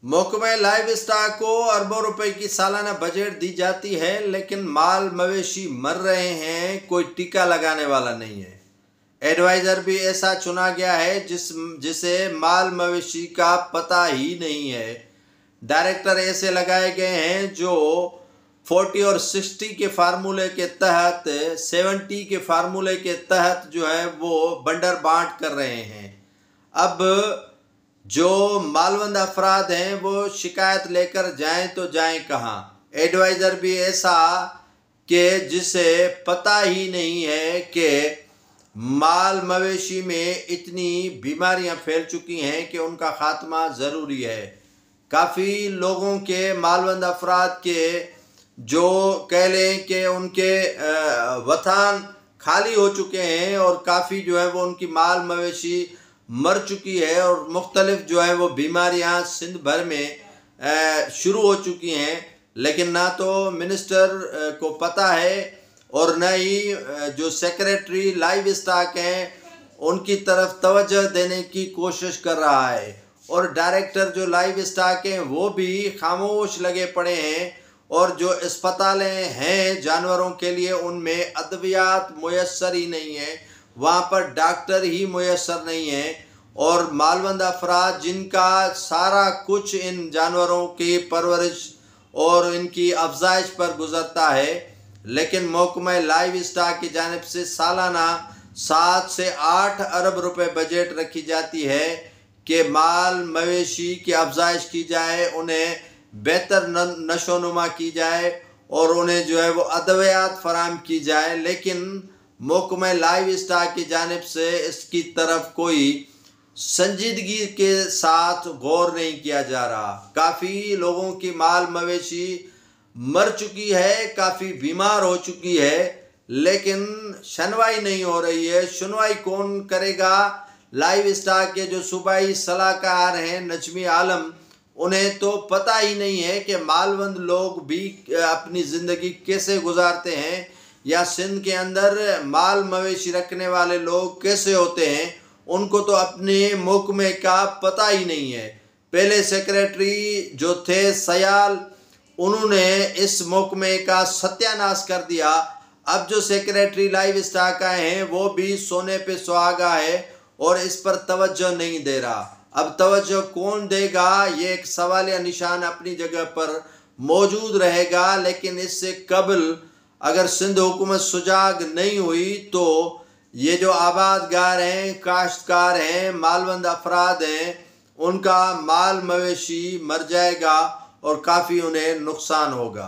महकमे live stock को अरबों रुपए की सालाना बजट दी जाती है, लेकिन माल मवेशी मर रहे हैं, कोई टीका लगाने वाला नहीं है। एडवाइजर भी ऐसा चुना गया है जिसे माल मवेशी का पता ही नहीं है। डायरेक्टर ऐसे लगाए गए हैं जो 40 और 60 के फार्मूले के तहत 70 के फार्मूले के तहत जो है वो बंडर बांट कर रहे हैं। अब जो मालवंद अफराद हैं वो शिकायत लेकर जाएं तो जाएं कहाँ। एडवाइजर भी ऐसा कि जिसे पता ही नहीं है कि माल मवेशी में इतनी बीमारियां फैल चुकी हैं कि उनका खात्मा ज़रूरी है। काफ़ी लोगों के मालवंद अफराद के जो कह लें कि उनके वतन खाली हो चुके हैं और काफ़ी जो है वो उनकी माल मवेशी मर चुकी है और मुख्तलिफ जो है वो बीमारियां सिंध भर में शुरू हो चुकी हैं, लेकिन ना तो मिनिस्टर को पता है और न ही जो सेक्रेटरी लाइव स्टॉक हैं उनकी तरफ तवज्जो देने की कोशिश कर रहा है। और डायरेक्टर जो लाइव स्टॉक हैं वो भी खामोश लगे पड़े हैं और जो अस्पतालें हैं जानवरों के लिए उनमें अद्वियात मुयस्सर ही नहीं है, वहाँ पर डॉक्टर ही मुयस्सर नहीं है। और मालवंद अफराद जिनका सारा कुछ इन जानवरों की परवरिश और इनकी अफजाइश पर गुजरता है, लेकिन महकमे लाइव स्टॉक की जानिब से सालाना 7 से 8 अरब रुपए बजट रखी जाती है कि माल मवेशी की अफजाइश की जाए, उन्हें बेहतर नशोनुमा की जाए और उन्हें जो है वो अद्वियात फराम की जाए। लेकिन महकमे लाइव स्टॉक की जानिब से इसकी तरफ कोई संजीदगी के साथ गौर नहीं किया जा रहा। काफ़ी लोगों की माल मवेशी मर चुकी है, काफ़ी बीमार हो चुकी है, लेकिन सुनवाई नहीं हो रही है। सुनवाई कौन करेगा? लाइव स्टॉक के जो सूबाई सलाहकार हैं नजमी आलम, उन्हें तो पता ही नहीं है कि मालवंद लोग भी अपनी ज़िंदगी कैसे गुजारते हैं या सिंध के अंदर माल मवेशी रखने वाले लोग कैसे होते हैं। उनको तो अपने महकमे का पता ही नहीं है। पहले सेक्रेटरी जो थे सयाल, उन्होंने इस महकमे का सत्यानाश कर दिया। अब जो सेक्रेटरी लाइव स्टॉक आए हैं वो भी सोने पे सुहागा है और इस पर तवज्जो नहीं दे रहा। अब तवज्जो कौन देगा, ये एक सवालिया निशान अपनी जगह पर मौजूद रहेगा। लेकिन इससे कबल अगर सिंध हुकूमत सुजाग नहीं हुई तो ये जो आबादगार हैं, काश्तकार हैं, मालवंद अफराद हैं, उनका माल मवेशी मर जाएगा और काफ़ी उन्हें नुकसान होगा।